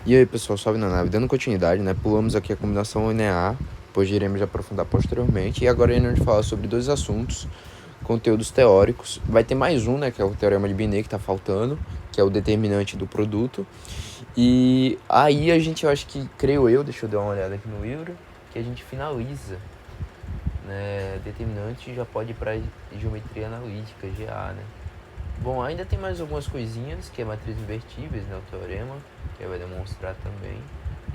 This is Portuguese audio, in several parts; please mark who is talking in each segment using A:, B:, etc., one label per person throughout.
A: E aí, pessoal, salve na nave. Dando continuidade, né? Pulamos aqui a combinação linear, pois iremos aprofundar posteriormente. E agora iremos falar sobre dois assuntos, conteúdos teóricos. Vai ter mais um, né? Que é o teorema de Binet que tá faltando, que é o determinante do produto. E aí a gente, eu acho que, creio eu, deixa eu dar uma olhada aqui no livro, que a gente finaliza, né? Determinante já pode ir para geometria analítica, GA, né? Bom, ainda tem mais algumas coisinhas, que é matriz invertíveis, né, o teorema, que vai demonstrar também,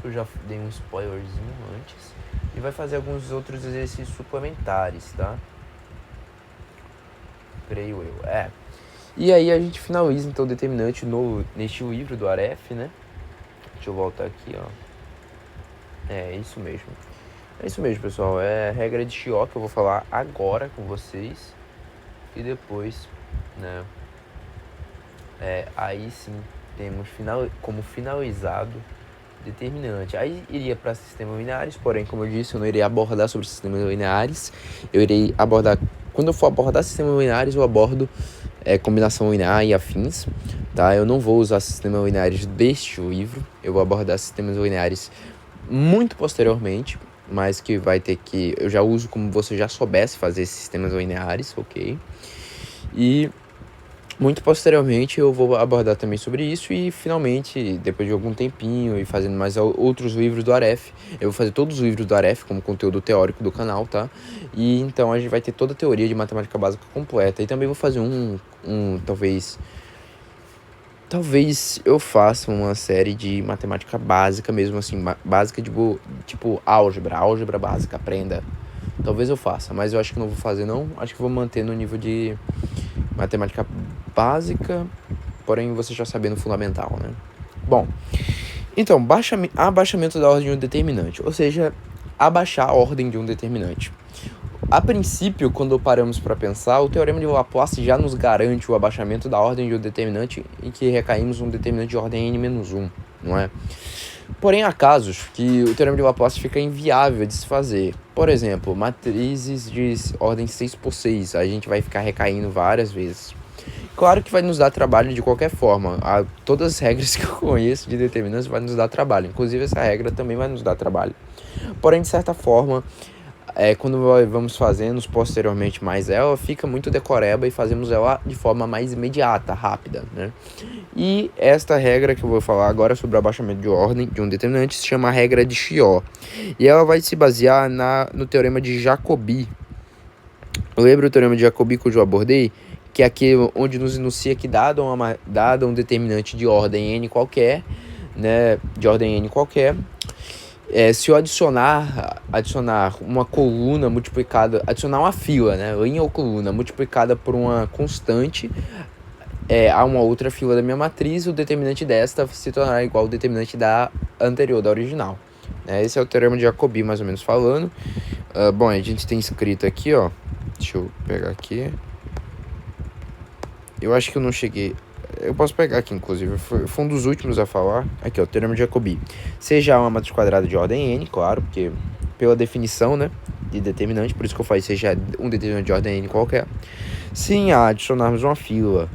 A: que eu já dei um spoilerzinho antes, e vai fazer alguns outros exercícios suplementares, tá? Creio eu, E aí a gente finaliza, então, o determinante neste livro do Aref, né? Deixa eu voltar aqui, ó. É isso mesmo. É isso mesmo, pessoal. É a regra de Chió que eu vou falar agora com vocês, e depois, né... aí sim temos como finalizado determinante. Aí iria para sistemas lineares, porém, como eu disse, eu não irei abordar sobre sistemas lineares. Eu irei abordar, quando eu for abordar sistemas lineares, eu abordo combinação linear e afins, tá? Eu não vou usar sistemas lineares deste livro, eu vou abordar sistemas lineares muito posteriormente, mas que vai ter que... Eu já uso como você já soubesse fazer sistemas lineares, ok? E muito posteriormente eu vou abordar também sobre isso e finalmente, depois de algum tempinho e fazendo mais outros livros do Aref, eu vou fazer todos os livros do Aref como conteúdo teórico do canal, tá? E então a gente vai ter toda a teoria de matemática básica completa e também vou fazer talvez eu faça uma série de matemática básica mesmo assim, básica tipo álgebra básica, aprenda. Talvez eu faça, mas eu acho que não vou fazer não, acho que vou manter no nível de matemática básica, porém você já sabendo o fundamental, né? Bom, então, abaixamento da ordem de um determinante, ou seja, abaixar a ordem de um determinante. A princípio, quando paramos para pensar, o teorema de Laplace já nos garante o abaixamento da ordem de um determinante em que recaímos um determinante de ordem n-1, não é? Porém, há casos que o teorema de Laplace fica inviável de se fazer. Por exemplo, matrizes de ordem 6x6, a gente vai ficar recaindo várias vezes. Claro que vai nos dar trabalho de qualquer forma. Todas as regras que eu conheço de determinantes vai nos dar trabalho. Inclusive, essa regra também vai nos dar trabalho. Porém, de certa forma, quando vamos fazendo posteriormente mais ela, fica muito decoreba e fazemos ela de forma mais imediata, rápida, né? E esta regra que eu vou falar agora sobre o abaixamento de ordem de um determinante se chama regra de Chió. E ela vai se basear no teorema de Jacobi. Lembra o teorema de Jacobi que eu já abordei? Que é aquele onde nos enuncia que dado um determinante de ordem n qualquer, né, se eu adicionar uma coluna multiplicada, adicionar uma fila, né, linha ou coluna multiplicada por uma constante a uma outra fila da minha matriz, o determinante desta se tornará igual ao determinante da anterior, da original. Esse é o teorema de Jacobi, mais ou menos falando. Bom, a gente tem escrito aqui, ó. Deixa eu pegar aqui. Eu acho que eu não cheguei... Eu posso pegar aqui, inclusive. Foi um dos últimos a falar. Aqui, ó. Teorema de Jacobi. Seja uma matriz quadrada de ordem n, claro, porque pela definição, né, de determinante, por isso que eu falei, seja um determinante de ordem n qualquer. Se em A adicionarmos uma fila,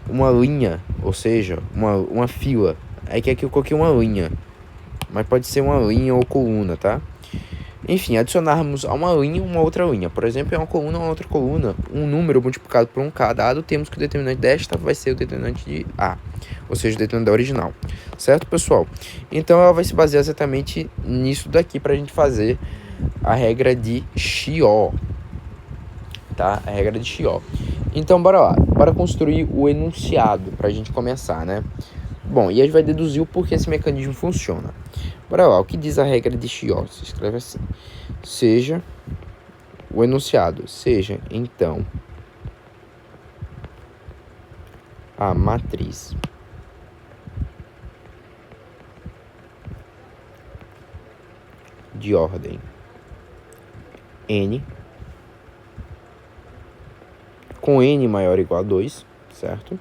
A: uma linha, ou seja, uma fila, aí que aqui eu coloquei uma linha, mas pode ser uma linha ou coluna, tá? Enfim, adicionarmos a uma linha uma outra linha. Por exemplo, é uma coluna uma outra coluna, um número multiplicado por um k dado, temos que o determinante desta vai ser o determinante de A, ou seja, o determinante da original. Certo, pessoal? Então, ela vai se basear exatamente nisso daqui para a gente fazer a regra de Chió. Tá? A regra de Chió. Então, bora lá. Bora construir o enunciado para a gente começar, né? Bom, e a gente vai deduzir o porquê esse mecanismo funciona. Bora lá, o que diz a regra de Chió? Se escreve assim. Seja o enunciado, seja, então, a matriz de ordem n, com n maior ou igual a 2, certo?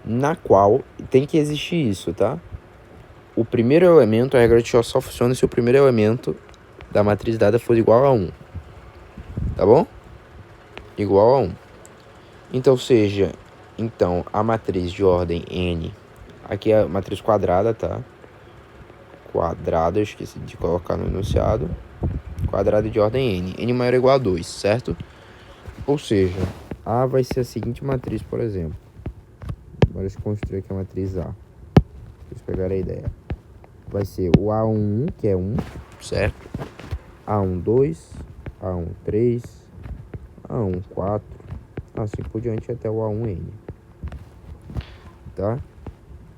A: Na qual tem que existir isso, tá? O primeiro elemento, a regra de Chió só funciona se o primeiro elemento da matriz dada for igual a 1. Tá bom? Igual a 1. Então, seja, a matriz de ordem n Aqui é a matriz quadrada, tá? Quadrada, eu esqueci de colocar no enunciado. Quadrada de ordem n. N maior ou igual a 2, certo? Ou seja, A vai ser a seguinte matriz, por exemplo. Bora construir aqui a matriz A. Vocês pegaram a ideia. Vai ser o A11, que é 1, certo? A12, A13, A14, assim por diante até o A1N. Tá?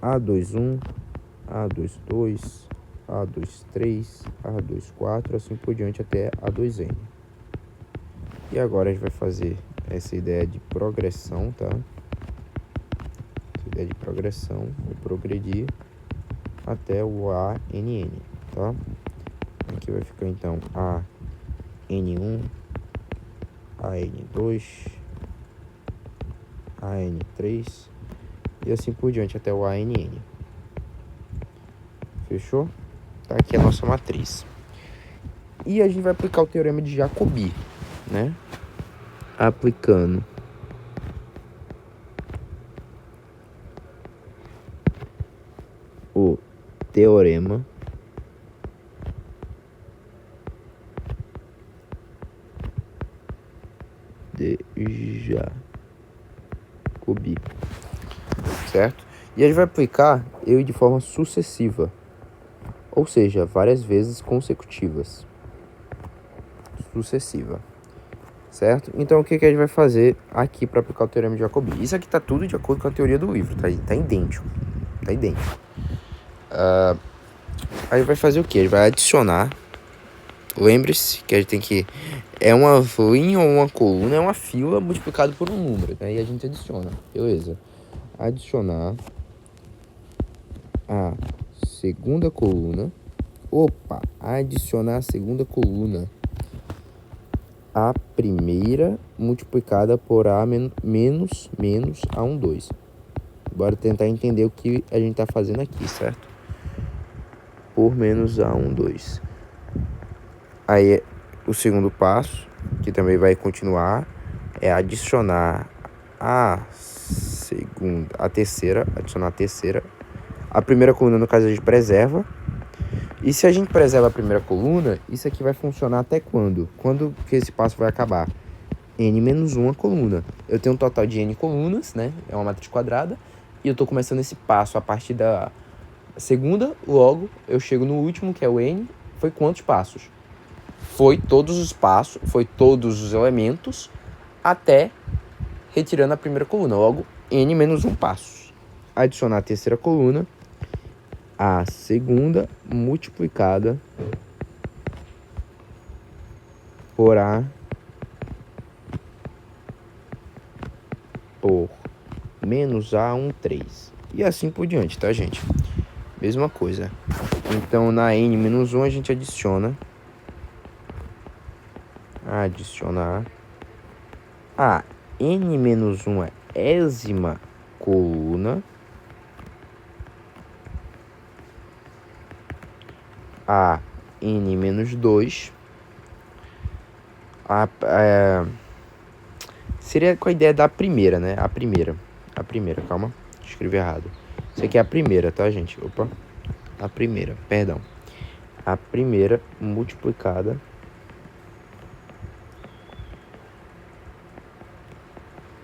A: A21, A22, A23, A24, assim por diante até A2N. E agora a gente vai fazer essa ideia de progressão, tá? Essa ideia de progressão, vou progredir até o ANN, tá? Aqui vai ficar então AN1, AN2, AN3 e assim por diante até o ANN. Fechou? Tá aqui a nossa matriz. E a gente vai aplicar o teorema de Jacobi, né? Aplicando o teorema de Jacobi, certo? E a gente vai aplicar ele de forma sucessiva, ou seja, várias vezes consecutivas. Sucessiva, certo? Então o que a gente vai fazer aqui para aplicar o teorema de Jacobi? Isso aqui tá tudo de acordo com a teoria do livro, tá idêntico, tá idêntico. Aí vai fazer o que? A gente vai adicionar. Lembre-se que a gente tem que... É uma linha ou uma coluna, é uma fila multiplicado por um número, né? E a gente adiciona, beleza. Adicionar a segunda coluna. Adicionar a segunda coluna. A primeira multiplicada por A menos A12. Bora tentar entender o que a gente tá fazendo aqui, certo? Por menos A12. Aí o segundo passo, que também vai continuar, é adicionar a terceira. A primeira coluna, no caso, a gente preserva. E se a gente preserva a primeira coluna, isso aqui vai funcionar até quando? Quando que esse passo vai acabar? N menos 1 coluna. Eu tenho um total de N colunas, né? É uma matriz quadrada. E eu tô começando esse passo a partir da segunda, logo eu chego no último, que é o N. Foi quantos passos? Foi todos os passos, foi todos os elementos, até retirando a primeira coluna. Logo, N menos 1 passos. Adicionar a terceira coluna, a segunda multiplicada por A por menos A13. E assim por diante, tá, gente? Mesma coisa. Então, na N menos 1 a gente adiciona a N menos 1 ésima coluna, a N menos 2, seria com a ideia da primeira, né? A primeira, calma, escrevi errado. Isso aqui é a primeira, tá, gente? A primeira multiplicada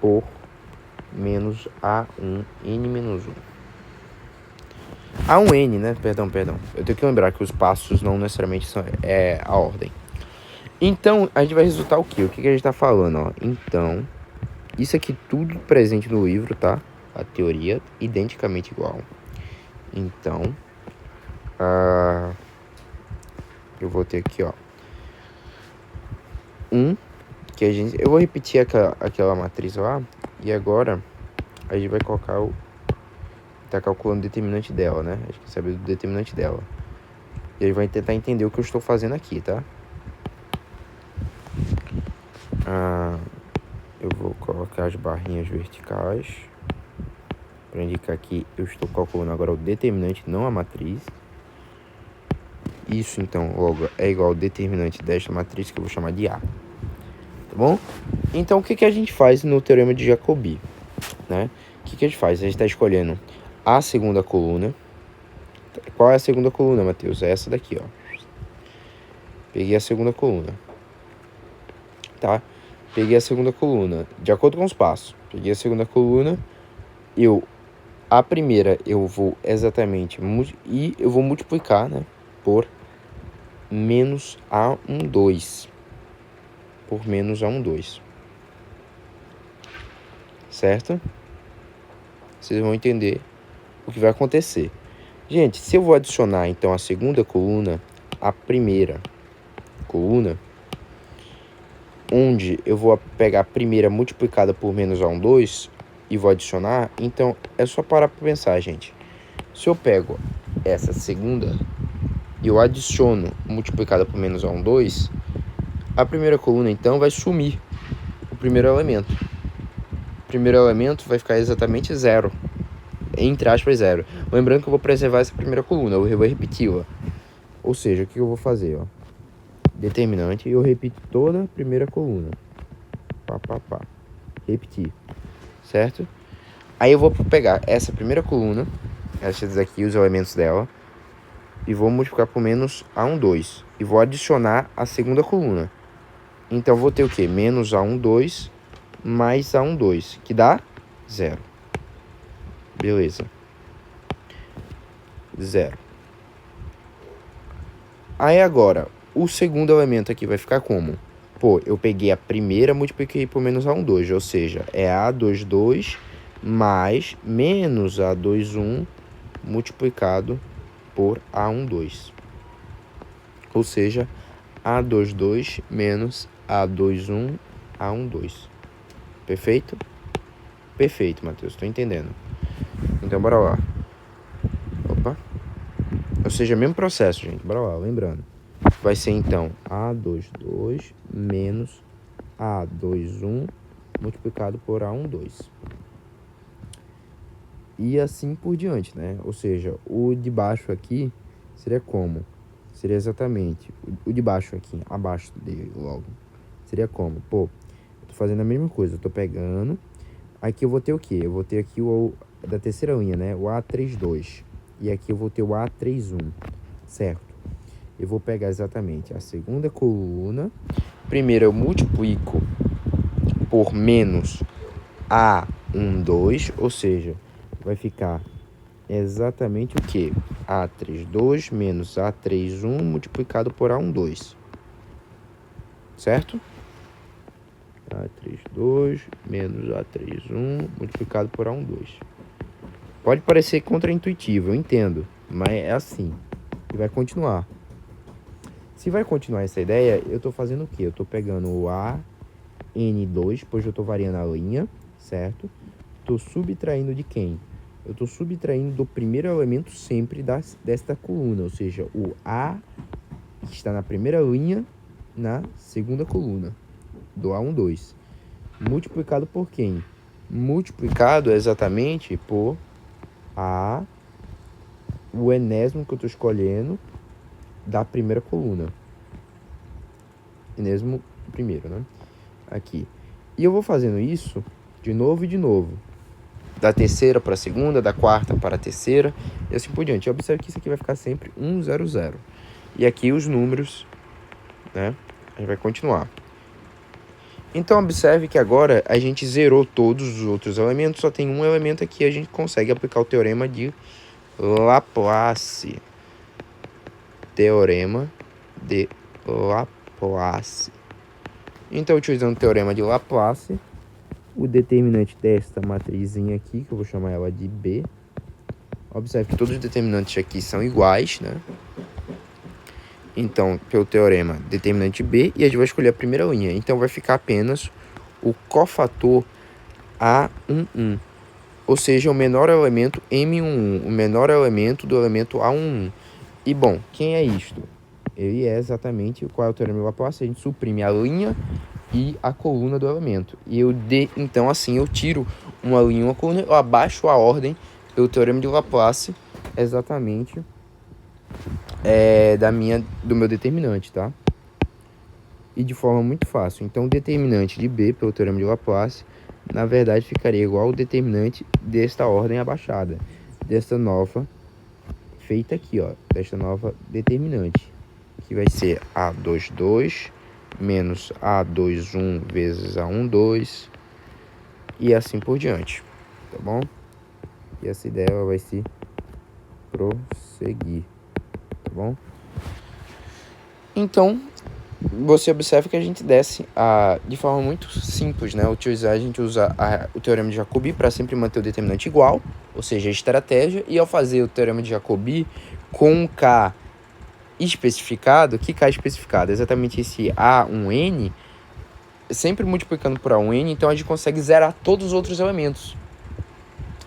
A: por menos A1, N menos 1. A1N, né? Perdão. Eu tenho que lembrar que os passos não necessariamente são a ordem. Então, a gente vai resultar o quê? O que a gente tá falando, ó? Então, isso aqui tudo presente no livro, tá? A teoria, identicamente igual. Então, eu vou ter aqui, ó. Eu vou repetir aquela matriz lá. E agora, a gente vai colocar tá calculando o determinante dela, né? A gente quer saber do determinante dela. E a gente vai tentar entender o que eu estou fazendo aqui, tá? Eu vou colocar as barrinhas verticais para indicar que eu estou calculando agora o determinante, não a matriz. Isso, então, logo, é igual ao determinante desta matriz, que eu vou chamar de A. Tá bom? Então, o que a gente faz no teorema de Jacobi, né? O que a gente faz? A gente está escolhendo a segunda coluna. Qual é a segunda coluna, Matheus? É essa daqui, ó. Peguei a segunda coluna. Tá? Peguei a segunda coluna. De acordo com os passos. Peguei a segunda coluna. A primeira eu vou exatamente... E eu vou multiplicar, né? Por menos A12. Por menos A12. Certo? Vocês vão entender o que vai acontecer. Gente, se eu vou adicionar, então, a segunda coluna, a primeira coluna, onde eu vou pegar a primeira multiplicada por menos A12 e vou adicionar, então é só parar para pensar, gente. Se eu pego essa segunda e eu adiciono multiplicada por menos A12, a primeira coluna, então, vai sumir o primeiro elemento. O primeiro elemento vai ficar exatamente zero. Entre aspas, zero. Lembrando que eu vou preservar essa primeira coluna, eu vou repeti-la. Ou seja, o que eu vou fazer, ó? Determinante, e eu repito toda a primeira coluna. Repetir. Certo? Aí eu vou pegar essa primeira coluna, essas aqui, os elementos dela, e vou multiplicar por menos A12. E vou adicionar a segunda coluna. Então eu vou ter o quê? Menos A12 mais A12, que dá zero. Beleza. Zero. Aí agora, o segundo elemento aqui vai ficar como? Pô, eu peguei a primeira, multipliquei por menos A12, ou seja, é A22 mais menos A21 multiplicado por A12. Ou seja, A22 menos A21, A12. Perfeito? Perfeito, Matheus, tô entendendo. Então, bora lá. Opa. Ou seja, mesmo processo, gente. Bora lá, lembrando. Vai ser, então, A22 menos A21 multiplicado por A12. E assim por diante, né? Ou seja, o de baixo aqui seria como? Seria exatamente o de baixo aqui, abaixo dele logo. Seria como? Pô, eu tô fazendo a mesma coisa. Eu tô pegando. Aqui eu vou ter o quê? Eu vou ter aqui o da terceira linha, né? O A32. E aqui eu vou ter o A31, certo? Eu vou pegar exatamente a segunda coluna. Primeiro eu multiplico por menos A12, ou seja, vai ficar exatamente o que? A32 menos A31 multiplicado por A12. Certo? A32 menos A31 multiplicado por A12. Pode parecer contraintuitivo, eu entendo, mas é assim. E vai continuar. Se vai continuar essa ideia, eu tô fazendo o quê? Eu tô pegando o AN2, pois eu tô variando a linha, certo? Tô subtraindo de quem? Eu tô subtraindo do primeiro elemento sempre desta coluna, ou seja, o A que está na primeira linha na segunda coluna do A12. Multiplicado por quem? Multiplicado exatamente por o enésimo que eu estou escolhendo da primeira coluna. Enésimo primeiro, né? Aqui. E eu vou fazendo isso de novo e de novo. Da terceira para a segunda, da quarta para a terceira, e assim por diante. Observe que isso aqui vai ficar sempre 1, 0, 0. E aqui os números, né? A gente vai continuar. Então, observe que agora a gente zerou todos os outros elementos, só tem um elemento aqui, a gente consegue aplicar o teorema de Laplace. Teorema de Laplace. Então, utilizando o teorema de Laplace, o determinante desta matrizinha aqui, que eu vou chamar ela de B. Observe que todos os determinantes aqui são iguais, né? Então, pelo teorema, determinante B, e a gente vai escolher a primeira linha. Então, vai ficar apenas o cofator A11. Ou seja, o menor elemento M11, o menor elemento do elemento A11. E, bom, quem é isto? Ele é exatamente qual é o teorema de Laplace. A gente suprime a linha e a coluna do elemento. E então, assim, eu tiro uma linha e uma coluna, eu abaixo a ordem pelo teorema de Laplace, exatamente do meu determinante, tá? E de forma muito fácil. Então, o determinante de B pelo teorema de Laplace, na verdade, ficaria igual ao determinante desta ordem abaixada. dessa nova feita aqui, ó, desta nova determinante, que vai ser A22 menos A21 vezes A12 e assim por diante, tá bom? E essa ideia ela vai se prosseguir, tá bom? Então, você observa que a gente desce de forma muito simples, né? A gente usa o teorema de Jacobi para sempre manter o determinante igual, ou seja, a estratégia, e ao fazer o teorema de Jacobi com K especificado, que K especificado? Exatamente esse A1N, sempre multiplicando por A1N, então a gente consegue zerar todos os outros elementos.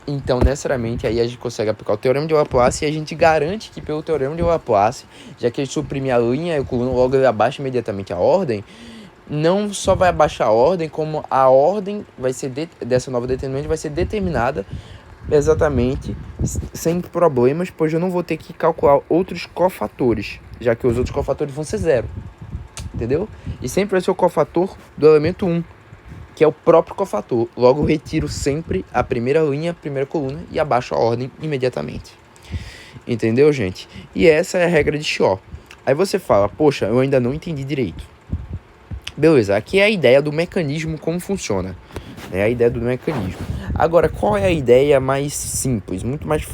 A: Então, necessariamente, aí a gente consegue aplicar o teorema de Laplace e a gente garante que pelo teorema de Laplace, já que ele suprime a linha e a coluna, logo ele abaixa imediatamente a ordem, não só vai abaixar a ordem, como a ordem vai ser dessa nova determinante vai ser determinada exatamente sem problemas, pois eu não vou ter que calcular outros cofatores, já que os outros cofatores vão ser zero, entendeu? E sempre vai ser o cofator do elemento 1, que é o próprio cofator. Logo, eu retiro sempre a primeira linha, a primeira coluna e abaixo a ordem imediatamente. Entendeu, gente? E essa é a regra de Shaw. Aí você fala, poxa, eu ainda não entendi direito. Beleza, aqui é a ideia do mecanismo, como funciona. É a ideia do mecanismo. Agora, qual é a ideia mais simples, muito mais fácil?